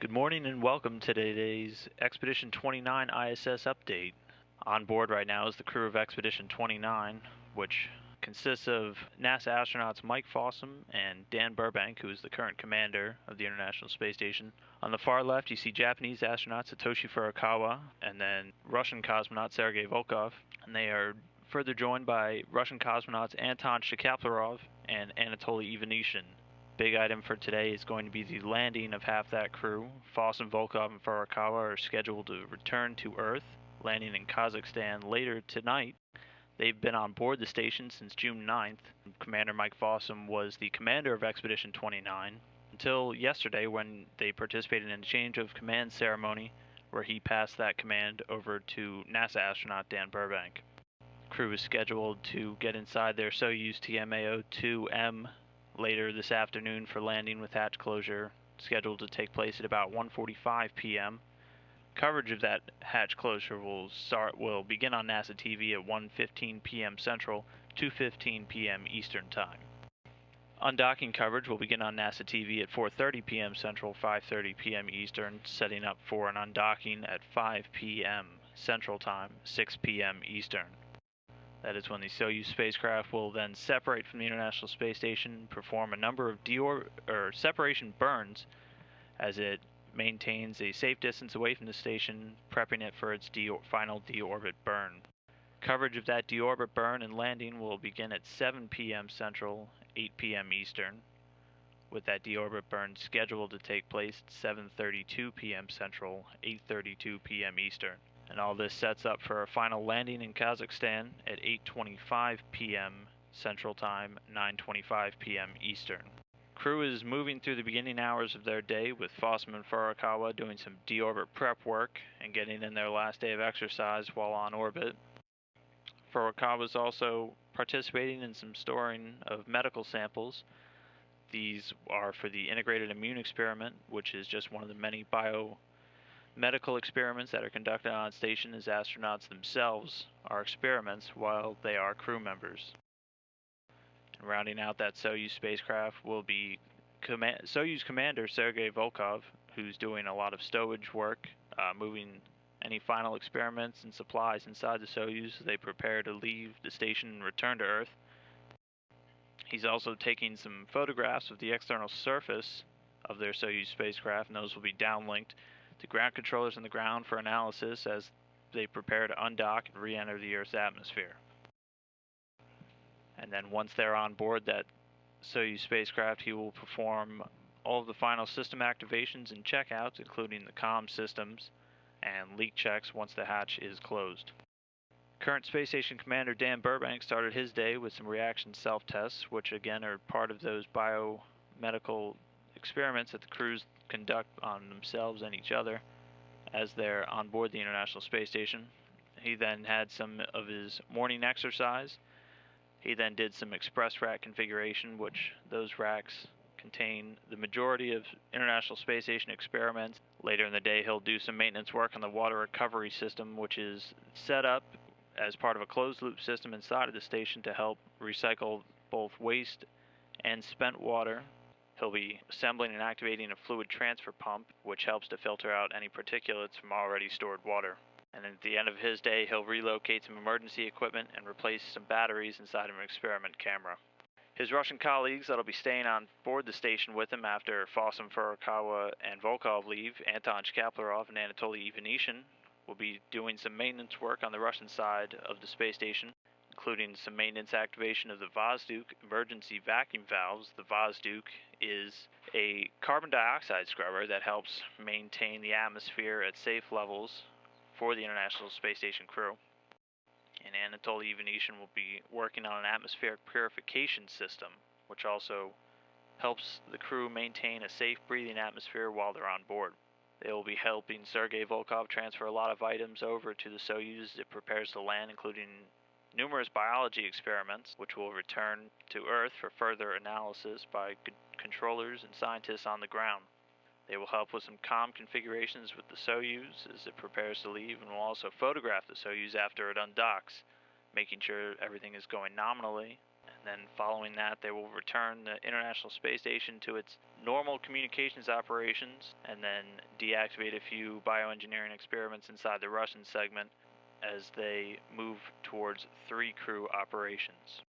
Good morning and welcome to today's Expedition 29 ISS Update. On board right now is the crew of Expedition 29, which consists of NASA astronauts Mike Fossum and Dan Burbank, who is the current commander of the International Space Station. On the far left, you see Japanese astronaut Satoshi Furukawa and then Russian cosmonaut Sergei Volkov, and they are further joined by Russian cosmonauts Anton Shkaplerov and Anatoly Ivanishin. Big item for today is going to be the landing of half that crew. Fossum, Volkov, and Furukawa are scheduled to return to Earth, landing in Kazakhstan later tonight. They've been on board the station since June 9th. Commander Mike Fossum was the commander of Expedition 29 until yesterday when they participated in a change of command ceremony where he passed that command over to NASA astronaut Dan Burbank. The crew is scheduled to get inside their Soyuz TMA-02M later this afternoon for landing with hatch closure scheduled to take place at about 1:45 p.m. Coverage of that hatch closure will begin on NASA TV at 1:15 p.m. Central, 2:15 p.m. Eastern Time. Undocking coverage will begin on NASA TV at 4:30 p.m. Central, 5:30 p.m. Eastern, setting up for an undocking at 5 p.m. Central Time, 6 p.m. Eastern. That is when the Soyuz spacecraft will then separate from the International Space Station, perform a number of separation burns as it maintains a safe distance away from the station, prepping it for its final deorbit burn. Coverage of that deorbit burn and landing will begin at 7 p.m. Central, 8 p.m. Eastern, with that deorbit burn scheduled to take place at 7:32 p.m. Central, 8:32 p.m. Eastern. And all this sets up for a final landing in Kazakhstan at 8:25 p.m. Central Time, 9:25 p.m. Eastern. Crew is moving through the beginning hours of their day, with Fossum and Furukawa doing some deorbit prep work and getting in their last day of exercise while on orbit. Furukawa is also participating in some storing of medical samples. These are for the integrated immune experiment, which is just one of the many biomedical experiments that are conducted on station as astronauts themselves are experiments while they are crew members. And rounding out that Soyuz spacecraft will be Soyuz commander Sergei Volkov, who's doing a lot of stowage work, moving any final experiments and supplies inside the Soyuz as they prepare to leave the station and return to Earth. He's also taking some photographs of the external surface of their Soyuz spacecraft, and those will be downlinked to ground controllers on the ground for analysis as they prepare to undock and re-enter the Earth's atmosphere. And then once they're on board that Soyuz spacecraft, he will perform all of the final system activations and checkouts, including the comm systems and leak checks once the hatch is closed. Current Space Station Commander Dan Burbank started his day with some reaction self-tests, which again are part of those biomedical experiments that the crews conduct on themselves and each other as they're on board the International Space Station. He then had some of his morning exercise. He then did some express rack configuration, which those racks contain the majority of International Space Station experiments. Later in the day, he'll do some maintenance work on the water recovery system, which is set up as part of a closed loop system inside of the station to help recycle both waste and spent water. He'll be assembling and activating a fluid transfer pump, which helps to filter out any particulates from already stored water. And at the end of his day, he'll relocate some emergency equipment and replace some batteries inside of an experiment camera. His Russian colleagues that'll be staying on board the station with him after Fossum, Furukawa, and Volkov leave, Anton Shkaplerov and Anatoly Ivanishin, will be doing some maintenance work on the Russian side of the space station, including some maintenance activation of the Vozduk emergency vacuum valves. The Vozduk is a carbon dioxide scrubber that helps maintain the atmosphere at safe levels for the International Space Station crew. And Anatoly Ivanishin will be working on an atmospheric purification system, which also helps the crew maintain a safe breathing atmosphere while they're on board. They will be helping Sergei Volkov transfer a lot of items over to the Soyuz as it prepares to land, including numerous biology experiments, which will return to Earth for further analysis by controllers and scientists on the ground. They will help with some comm configurations with the Soyuz as it prepares to leave, and will also photograph the Soyuz after it undocks, making sure everything is going nominally. Then following that, they will return the International Space Station to its normal communications operations and then deactivate a few bioengineering experiments inside the Russian segment as they move towards 3 crew operations.